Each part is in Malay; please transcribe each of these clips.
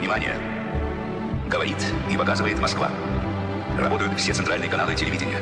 внимание. Говорит и показывает Москва. Работают все центральные каналы телевидения.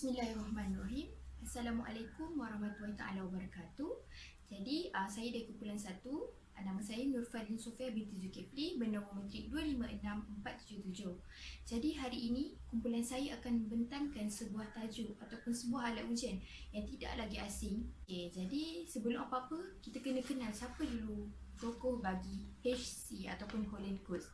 Bismillahirrahmanirrahim. Assalamualaikum warahmatullahi taala wabarakatuh. Jadi saya dari kumpulan 1. Nama saya Nurfadlin Sofia binti Zulkifli, bernombor matrik 256477. Jadi hari ini kumpulan saya akan membentangkan sebuah tajuk ataupun sebuah alat ujian yang tidak lagi asing. Jadi sebelum apa-apa kita kena kenal siapa dulu tokoh bagi HC ataupun Holland Coats.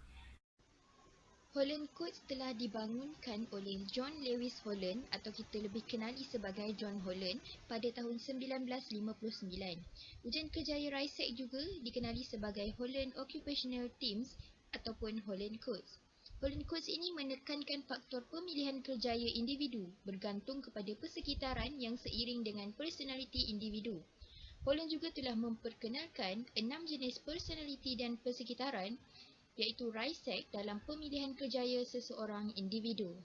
Holland Coats telah dibangunkan oleh John Lewis Holland atau kita lebih kenali sebagai John Holland pada tahun 1959. Ujian kerjaya RISEC juga dikenali sebagai Holland Occupational Teams ataupun Holland Coats. Holland Coats ini menekankan faktor pemilihan kerjaya individu bergantung kepada persekitaran yang seiring dengan personaliti individu. Holland juga telah memperkenalkan 6 jenis personaliti dan persekitaran iaitu RISEC dalam pemilihan kerjaya seseorang individu.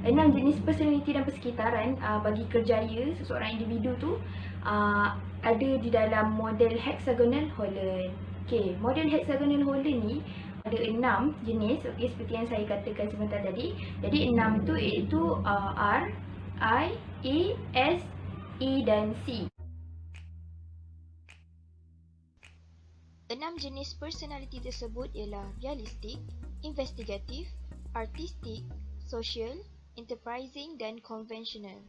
6 jenis personaliti dan persekitaran bagi kerjaya seseorang individu tu ada di dalam model hexagonal Holland. Model hexagonal Holland ni ada 6 jenis seperti yang saya katakan sebentar tadi. Jadi 6 tu iaitu R, I, A, S, E dan C. 6 jenis personaliti tersebut ialah realistik, investigatif, artistik, social, enterprising dan konvensional.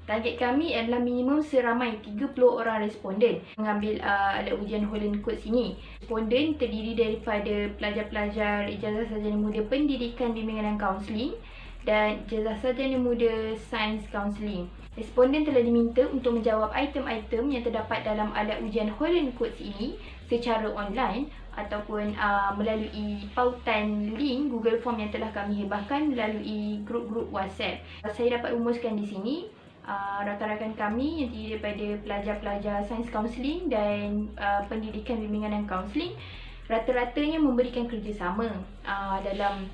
Target kami adalah minimum seramai 30 orang responden mengambil alat ujian Holland Coats ini. Responden terdiri daripada pelajar-pelajar ijazah sarjana muda pendidikan bimbingan dan kaunseling dan ijazah sarjana muda sains kaunseling. Responden telah diminta untuk menjawab item-item yang terdapat dalam alat ujian Holland Coats ini secara online ataupun melalui pautan link Google Form yang telah kami hibahkan melalui grup-grup WhatsApp. Saya dapat rumuskan di sini Rakan-rakan kami yang terdiri daripada pelajar-pelajar sains kaunseling dan pendidikan bimbingan dan kaunseling rata-ratanya memberikan kerjasama dalam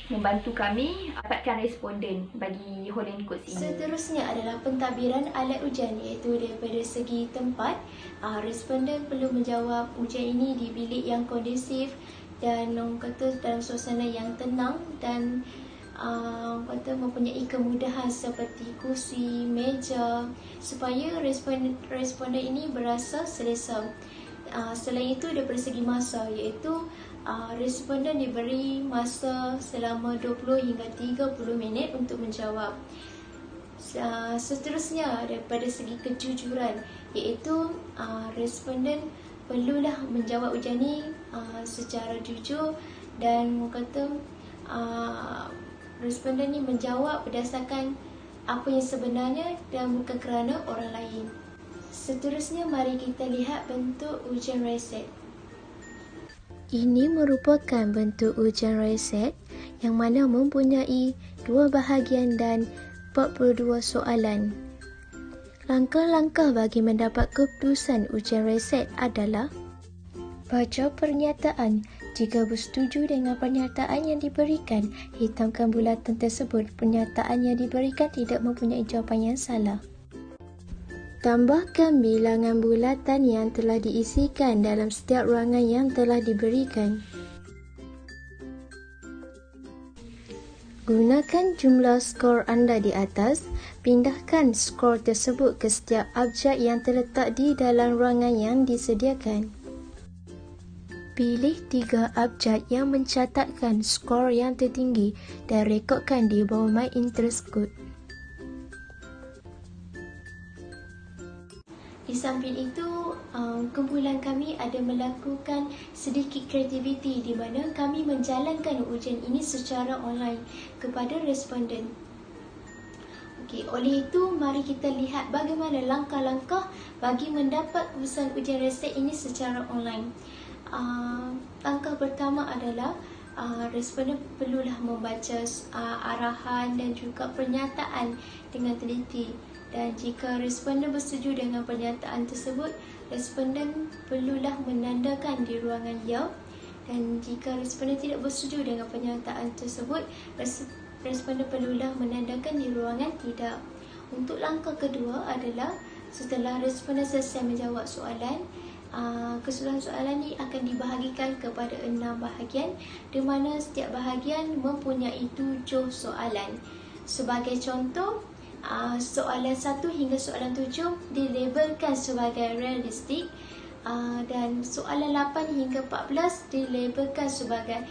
membantu kami dapatkan responden bagi whole and codes ini. Seterusnya adalah pentadbiran alat ujian, iaitu daripada segi tempat. Responden perlu menjawab ujian ini di bilik yang kondusif dan orang kata dalam suasana yang tenang dan mempunyai kemudahan seperti kursi, meja supaya responden ini berasa selesa. Selain itu daripada segi masa, iaitu responden diberi masa selama 20 hingga 30 minit untuk menjawab. Seterusnya daripada segi kejujuran, iaitu responden perlulah menjawab ujian ini secara jujur dan kata responden ini menjawab berdasarkan apa yang sebenarnya dan bukan kerana orang lain. Seterusnya mari kita lihat bentuk ujian reset. Ini merupakan bentuk ujian reset yang mana mempunyai 2 bahagian dan 42 soalan. Langkah-langkah bagi mendapat keputusan ujian reset adalah baca pernyataan. Jika bersetuju dengan pernyataan yang diberikan, hitamkan bulatan tersebut. Pernyataan yang diberikan tidak mempunyai jawapan yang salah. Tambahkan bilangan bulatan yang telah diisikan dalam setiap ruangan yang telah diberikan. Gunakan jumlah skor anda di atas. Pindahkan skor tersebut ke setiap abjad yang terletak di dalam ruangan yang disediakan. Pilih 3 abjad yang mencatatkan skor yang tertinggi dan rekodkan di bawah My Interest Code. Di samping itu, kumpulan kami ada melakukan sedikit kreativiti di mana kami menjalankan ujian ini secara online kepada responden. Oleh itu, mari kita lihat bagaimana langkah-langkah bagi mendapat keputusan ujian reset ini secara online. Langkah pertama adalah responden perlulah membaca arahan dan juga pernyataan dengan teliti. Dan jika responden bersetuju dengan pernyataan tersebut, responden perlulah menandakan di ruangan ya. Dan jika responden tidak bersetuju dengan pernyataan tersebut, responden perlulah menandakan di ruangan tidak. Untuk langkah kedua adalah setelah responden selesai menjawab soalan, keseluruhan soalan ini akan dibahagikan kepada 6 bahagian di mana setiap bahagian mempunyai 7 soalan. Sebagai contoh, soalan 1 hingga soalan 7 dilabelkan sebagai realistik dan soalan 8 hingga 14 dilabelkan sebagai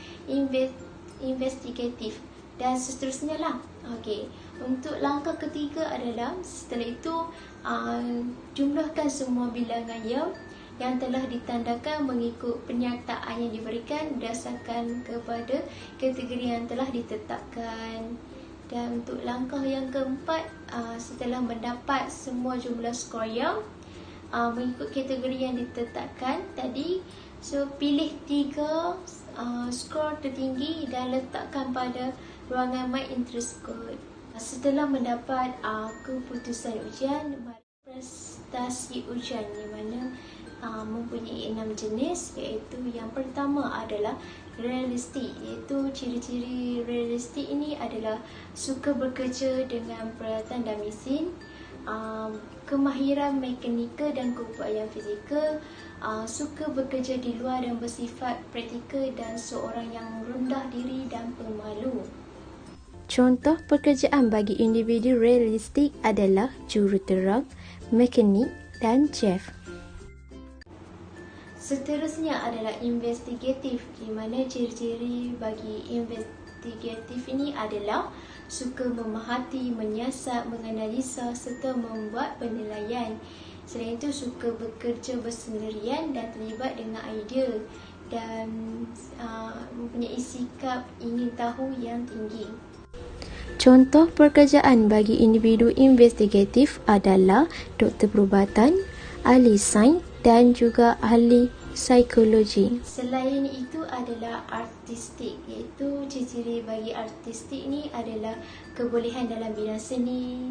investigatif dan seterusnya lah. Untuk langkah ketiga adalah setelah itu jumlahkan semua bilangan yang telah ditandakan mengikut pernyataan yang diberikan berdasarkan kepada kategori yang telah ditetapkan. Dan untuk langkah yang keempat, setelah mendapat semua jumlah skor mengikut kategori yang ditetapkan tadi, pilih 3 skor tertinggi dan letakkan pada ruangan My Interest Code. Setelah mendapat keputusan ujian, prestasi ujian di mana mempunyai 6 jenis, iaitu yang pertama adalah realistik, iaitu ciri-ciri realistik ini adalah suka bekerja dengan peralatan dan mesin, kemahiran mekanikal dan keupayaan fizikal, suka bekerja di luar dan bersifat praktikal dan seorang yang rendah diri dan pemalu. Contoh pekerjaan bagi individu realistik adalah juruterang, mekanik dan chef. Seterusnya adalah investigatif, di mana ciri-ciri bagi investigatif ini adalah suka memerhati, menyiasat, menganalisa serta membuat penilaian. Selain itu, suka bekerja bersendirian dan terlibat dengan idea dan mempunyai sikap ingin tahu yang tinggi. Contoh pekerjaan bagi individu investigatif adalah doktor perubatan, ahli sains dan juga ahli psikologi. Selain itu adalah artistik, iaitu ciri-ciri bagi artistik ni adalah kebolehan dalam bidang seni,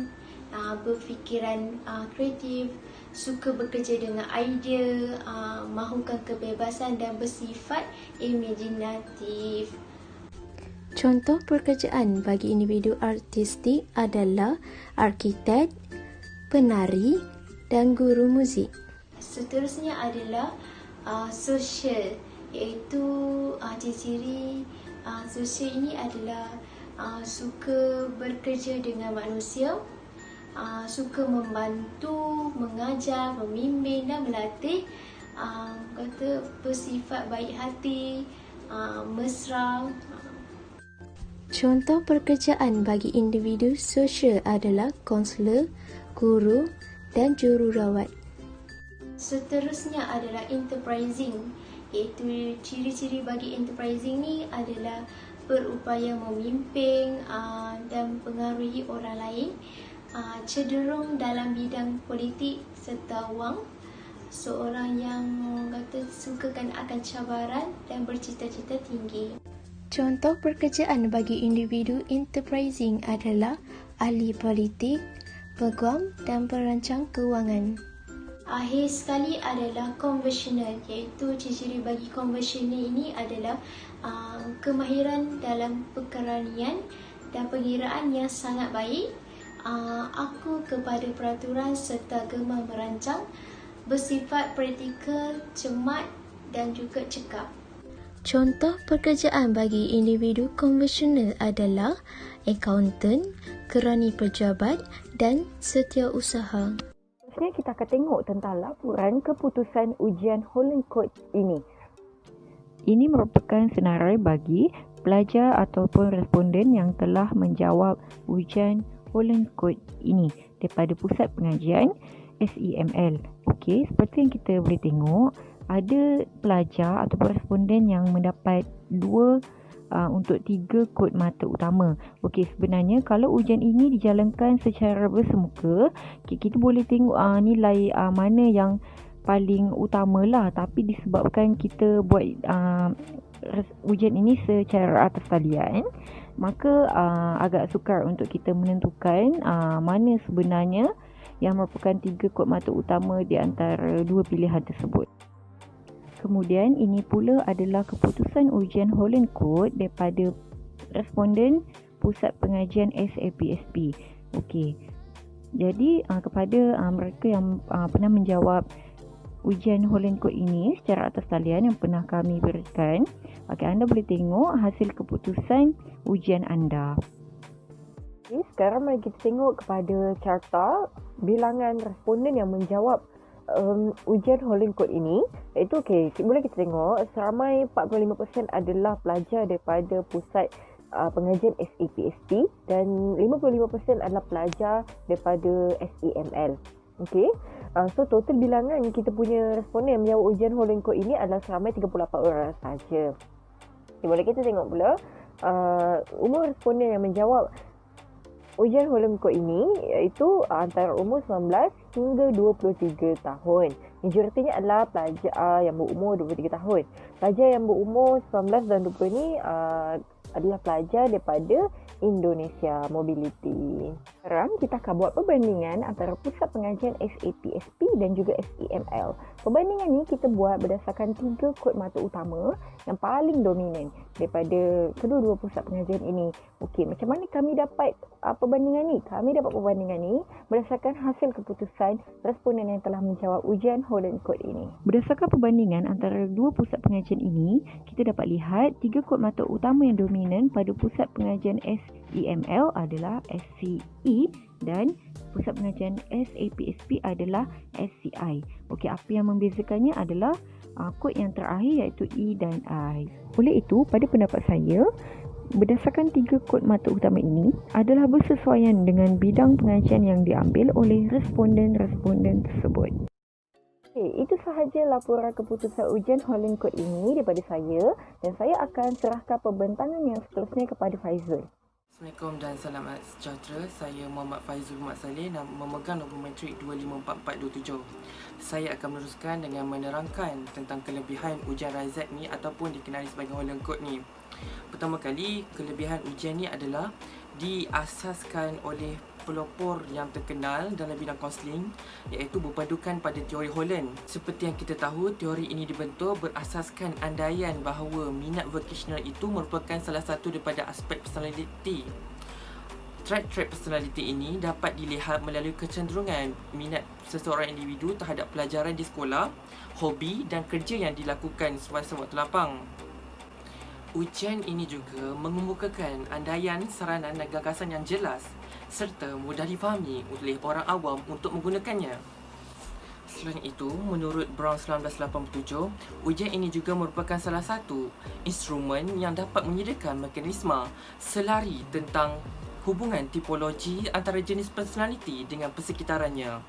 berfikiran kreatif, suka bekerja dengan idea, mahukan kebebasan dan bersifat imajinatif. Contoh pekerjaan bagi individu artistik adalah arkitek, penari dan guru muzik. Seterusnya adalah sosial, iaitu ciri-ciri sosial ini adalah suka bekerja dengan manusia, suka membantu, mengajar, membimbing dan melatih, bersifat baik hati, mesra. Contoh pekerjaan bagi individu sosial adalah kaunselor, guru dan jururawat. Seterusnya adalah enterprising, iaitu ciri-ciri bagi enterprising ni adalah berupaya memimpin dan pengaruhi orang lain, cenderung dalam bidang politik serta wang, seorang yang sukakan akan cabaran dan bercita-cita tinggi. Contoh pekerjaan bagi individu enterprising adalah ahli politik, peguam dan perancang kewangan. Akhir sekali adalah conversational, iaitu ciri-ciri bagi conversational ini adalah kemahiran dalam perkeranian dan pengiraan yang sangat baik, aku kepada peraturan serta gemar merancang, bersifat praktikal, cermat dan juga cekap. Contoh pekerjaan bagi individu konvensional adalah accountant, kerani pejabat dan setiausaha. Seterusnya kita akan tengok tentang laporan keputusan ujian Holland Code ini. Ini merupakan senarai bagi pelajar ataupun responden yang telah menjawab ujian Holland Code ini daripada Pusat Pengajian SEML. Okey, seperti yang kita boleh tengok, ada pelajar ataupun responden yang mendapat 2 untuk 3 kod mata utama. Okey, sebenarnya kalau ujian ini dijalankan secara bersemuka, kita boleh tengok nilai mana yang paling utamalah, tapi disebabkan kita buat ujian ini secara atas talian, maka agak sukar untuk kita menentukan mana sebenarnya yang merupakan 3 kod mata utama di antara 2 pilihan tersebut. Kemudian ini pula adalah keputusan ujian Holland Code daripada responden Pusat Pengajian SAPSP. Okey. Jadi kepada mereka yang pernah menjawab ujian Holland Code ini secara atas talian yang pernah kami berikan, anda boleh tengok hasil keputusan ujian anda. Okay, sekarang mari kita tengok kepada carta bilangan responden yang menjawab ujian Holland Code ini. Iaitu boleh kita tengok seramai 45% adalah pelajar daripada Pusat Pengajian SAPSP dan 55% adalah pelajar daripada SEML. Okey. So total bilangan kita punya responden yang menjawab ujian Holland Code ini adalah seramai 38 orang saja. Okay, boleh kita tengok pula umur responden yang menjawab ujian Holland Code ini iaitu antara umur 19 hingga 23 tahun. Majoritinya adalah pelajar yang berumur 23 tahun. Pelajar yang berumur 19 dan 20 ni adalah pelajar daripada Indonesia Mobility. Sekarang kita akan buat perbandingan antara Pusat Pengajian SAPSP dan juga SEML. Perbandingan ni kita buat berdasarkan 3 kod mata utama yang paling dominan daripada kedua-dua pusat pengajian ini. Okey, macam mana kami dapat perbandingan ni? Kami dapat perbandingan ni berdasarkan hasil keputusan responden yang telah menjawab ujian Holland Code ini. Berdasarkan perbandingan antara dua pusat pengajian ini, kita dapat lihat 3 kod mata utama yang dominan pada Pusat Pengajian SEML adalah SCE dan Pusat Pengajian SAPSP adalah SCI. Okey, apa yang membezakannya adalah kod yang terakhir iaitu E dan I. Oleh itu, pada pendapat saya, berdasarkan 3 kod mata utama ini adalah bersesuaian dengan bidang pengajian yang diambil oleh responden-responden tersebut. Okay, itu sahaja laporan keputusan ujian Holland Code ini daripada saya dan saya akan serahkan pembentangan yang seterusnya kepada Faizul. Assalamualaikum dan salam sejahtera. Saya Muhammad Faizul Mat Saleh dan memegang nombor matrik 254427. Saya akan meneruskan dengan menerangkan tentang kelebihan ujian RIZAT ni ataupun dikenali sebagai Holland Code ni. Pertama kali, kelebihan ujian ni adalah diasaskan oleh pelopor yang terkenal dalam bidang kaunseling, iaitu berpadukan pada teori Holland. Seperti yang kita tahu, teori ini dibentuk berasaskan andaian bahawa minat vocational itu merupakan salah satu daripada aspek personality. Trait-trait personality ini dapat dilihat melalui kecenderungan minat seseorang individu terhadap pelajaran di sekolah, hobi dan kerja yang dilakukan semasa waktu lapang. Ujian ini juga mengemukakan andaian, saranan dan gagasan yang jelas serta mudah difahami oleh orang awam untuk menggunakannya. Selain itu, menurut Brown 1987, ujian ini juga merupakan salah satu instrumen yang dapat menyediakan mekanisme selari tentang hubungan tipologi antara jenis personaliti dengan persekitarannya.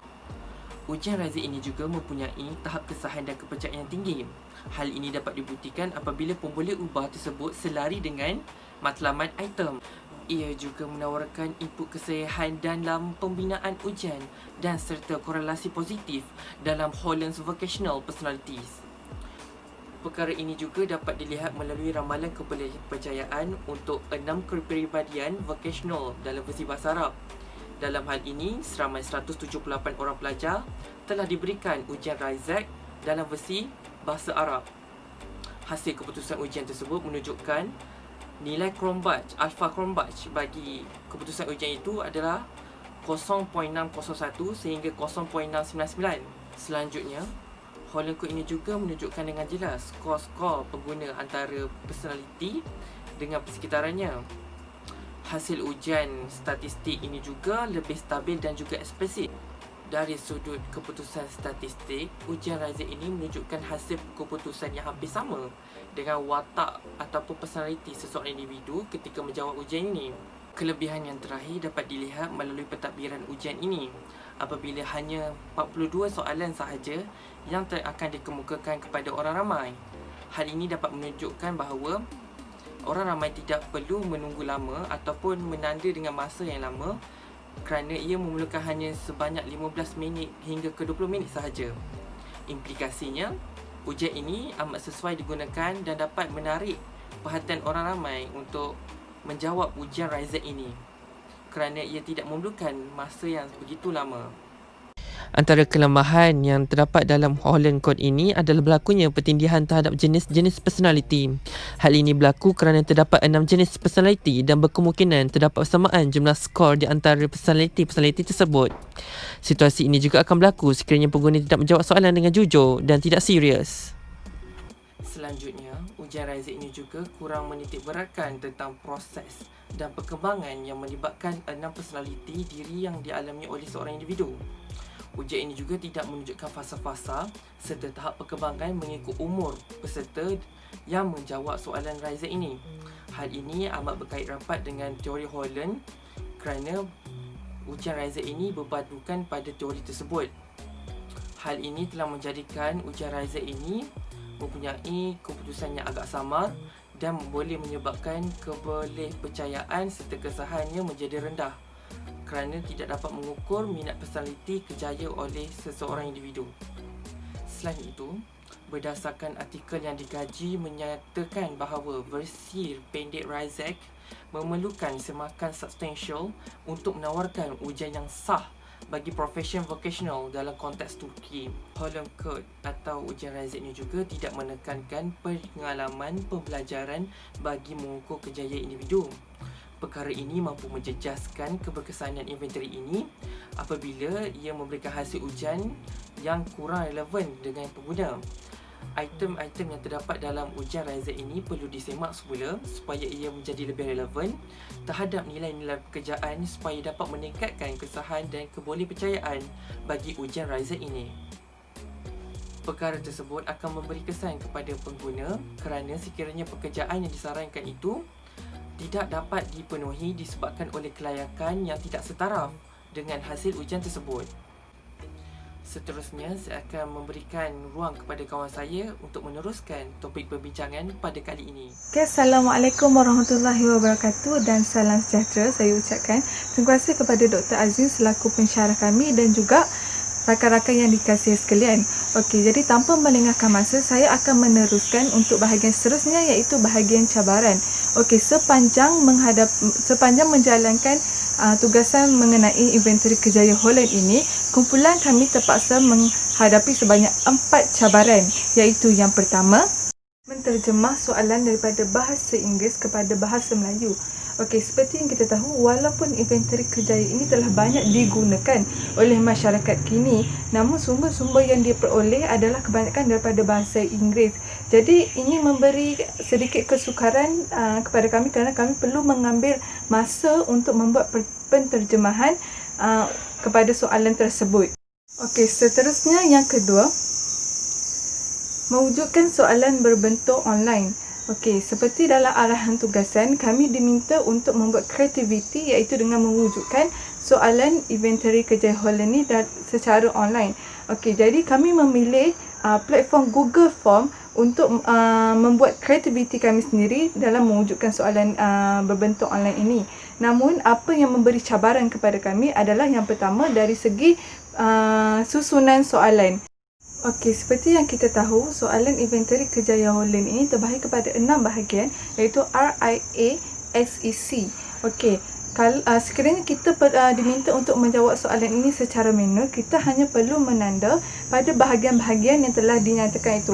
Ujian Raisit ini juga mempunyai tahap kesahan dan kepercayaan yang tinggi. Hal ini dapat dibuktikan apabila pemboleh ubah tersebut selari dengan matlamat item. Ia juga menawarkan input kesahihan dalam pembinaan ujian dan serta korelasi positif dalam Holland's Vocational Personalities. Perkara ini juga dapat dilihat melalui ramalan kepercayaan untuk 6 kepribadian vocational dalam versi bahasa Arab. Dalam hal ini, seramai 178 orang pelajar telah diberikan ujian Raisit dalam versi bahasa Arab. Hasil keputusan ujian tersebut menunjukkan nilai Cronbach, Alpha Cronbach bagi keputusan ujian itu adalah 0.601 sehingga 0.699. Selanjutnya, Holland Code ini juga menunjukkan dengan jelas skor-skor pengguna antara personality dengan persekitarannya. Hasil ujian statistik ini juga lebih stabil dan juga ekspresif. Dari sudut keputusan statistik, ujian Raisit ini menunjukkan hasil keputusan yang hampir sama dengan watak ataupun personality seseorang individu ketika menjawab ujian ini. Kelebihan yang terakhir dapat dilihat melalui pentadbiran ujian ini. Apabila hanya 42 soalan sahaja yang akan dikemukakan kepada orang ramai. Hal ini dapat menunjukkan bahawa orang ramai tidak perlu menunggu lama ataupun menanda dengan masa yang lama kerana ia memerlukan hanya sebanyak 15 minit hingga ke 20 minit sahaja. Implikasinya, ujian ini amat sesuai digunakan dan dapat menarik perhatian orang ramai untuk menjawab ujian Raisit ini kerana ia tidak memerlukan masa yang begitu lama. Antara kelemahan yang terdapat dalam Holland Code ini adalah berlakunya pertindihan terhadap jenis-jenis personality. Hal ini berlaku kerana terdapat 6 jenis personality dan berkemungkinan terdapat persamaan jumlah skor di antara personality tersebut. Situasi ini juga akan berlaku sekiranya pengguna tidak menjawab soalan dengan jujur dan tidak serius. Selanjutnya, ujian Raisit ini juga kurang menitikberatkan tentang proses dan perkembangan yang melibatkan 6 personaliti diri yang dialami oleh seorang individu. Ujian ini juga tidak menunjukkan fasa-fasa serta tahap perkembangan mengikut umur peserta yang menjawab soalan Raisit ini. Hal ini amat berkait rapat dengan teori Holland kerana ujian Raisit ini berpadukan pada teori tersebut. Hal ini telah menjadikan ujian Raisit ini mempunyai keputusan yang agak samar dan boleh menyebabkan kebolehpercayaan serta kesahannya menjadi rendah kerana tidak dapat mengukur minat personaliti kejaya oleh seseorang individu. Selain itu, berdasarkan artikel yang digaji menyatakan bahawa versi pendek Raisit memerlukan semakan substansial untuk menawarkan ujian yang sah bagi profesion vocational dalam konteks Turki. Holland Code atau ujian Raisit ini juga tidak menekankan pengalaman pembelajaran bagi mengukur kejayaan individu. Perkara ini mampu menjejaskan keberkesanan inventory ini apabila ia memberikan hasil ujian yang kurang relevan dengan pengguna. Item-item yang terdapat dalam ujian Raisit ini perlu disemak semula supaya ia menjadi lebih relevan terhadap nilai-nilai pekerjaan supaya dapat meningkatkan kesahan dan kebolehpercayaan bagi ujian Raisit ini. Perkara tersebut akan memberi kesan kepada pengguna kerana sekiranya pekerjaan yang disarankan itu tidak dapat dipenuhi disebabkan oleh kelayakan yang tidak setaraf dengan hasil ujian tersebut. Seterusnya, saya akan memberikan ruang kepada kawan saya untuk meneruskan topik perbincangan pada kali ini. Okay, Assalamualaikum warahmatullahi wabarakatuh dan salam sejahtera saya ucapkan. Terima kasih kepada Dr. Azim selaku pensyarah kami dan juga rakan-rakan yang dikasihi sekalian. Okey, jadi tanpa melengahkan masa, saya akan meneruskan untuk bahagian seterusnya iaitu bahagian cabaran. Okey, sepanjang menjalankan tugasan mengenai inventory kerjaya Holland ini, kumpulan kami terpaksa menghadapi sebanyak 4 cabaran, iaitu yang pertama, menterjemah soalan daripada bahasa Inggeris kepada bahasa Melayu. Okey, seperti yang kita tahu, walaupun inventory kerjaya ini telah banyak digunakan oleh masyarakat kini, namun sumber-sumber yang diperoleh adalah kebanyakan daripada bahasa Inggeris. Jadi ini memberi sedikit kesukaran kepada kami kerana kami perlu mengambil masa untuk membuat penterjemahan kepada soalan tersebut. Okey, seterusnya yang kedua, mewujudkan soalan berbentuk online. Okey, seperti dalam arahan tugasan, kami diminta untuk membuat kreativiti iaitu dengan mewujudkan soalan inventory kerjaya Holland ni secara online. Okey, jadi kami memilih platform Google Form untuk membuat kreativiti kami sendiri dalam mewujudkan soalan berbentuk online ini. Namun, apa yang memberi cabaran kepada kami adalah yang pertama dari segi susunan soalan. Okey, seperti yang kita tahu, soalan inventory kerjaya Holland ini terbahagi kepada 6 bahagian, iaitu RIA-SEC. Okey, kalau sekiranya kita diminta untuk menjawab soalan ini secara manual, kita hanya perlu menanda pada bahagian-bahagian yang telah dinyatakan itu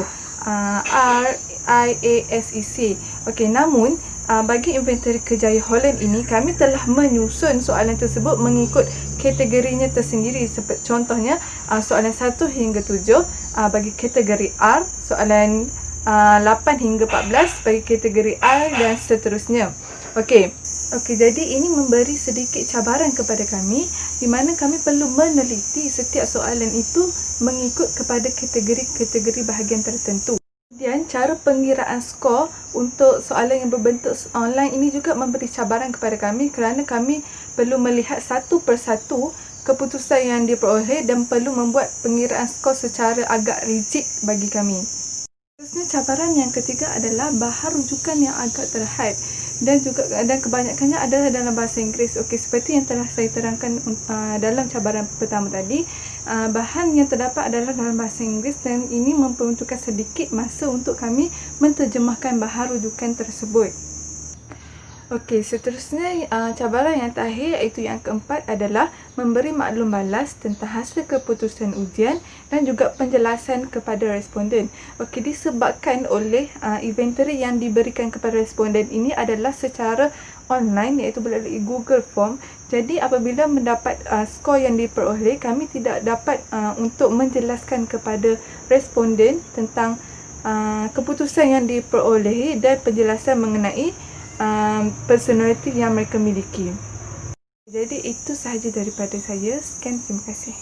RIA-SEC. Okey, namun bagi inventory kerjaya Holland ini, kami telah menyusun soalan tersebut mengikut kategorinya tersendiri. Contohnya, soalan 1 hingga 7 bagi kategori R, soalan 8 hingga 14 bagi kategori R dan seterusnya. Okey, jadi ini memberi sedikit cabaran kepada kami di mana kami perlu meneliti setiap soalan itu mengikut kepada kategori-kategori bahagian tertentu. Kemudian, cara pengiraan skor untuk soalan yang berbentuk online ini juga memberi cabaran kepada kami kerana kami perlu melihat satu persatu keputusan yang diperoleh dan perlu membuat pengiraan skor secara agak rigid bagi kami. Seterusnya, cabaran yang ketiga adalah bahan rujukan yang agak terhad dan kebanyakannya adalah dalam bahasa Inggeris. Okey, seperti yang telah saya terangkan dalam cabaran pertama tadi, bahan yang terdapat adalah dalam bahasa Inggeris dan ini membutuhkan sedikit masa untuk kami menterjemahkan bahan rujukan tersebut. Okey, seterusnya cabaran yang terakhir iaitu yang keempat adalah memberi maklum balas tentang hasil keputusan ujian dan juga penjelasan kepada responden. Okey, disebabkan oleh inventory yang diberikan kepada responden ini adalah secara online iaitu melalui Google Form. Jadi apabila mendapat skor yang diperoleh, kami tidak dapat untuk menjelaskan kepada responden tentang keputusan yang diperolehi dan penjelasan mengenai personality yang mereka miliki. Jadi itu sahaja daripada saya. Sekian, terima kasih.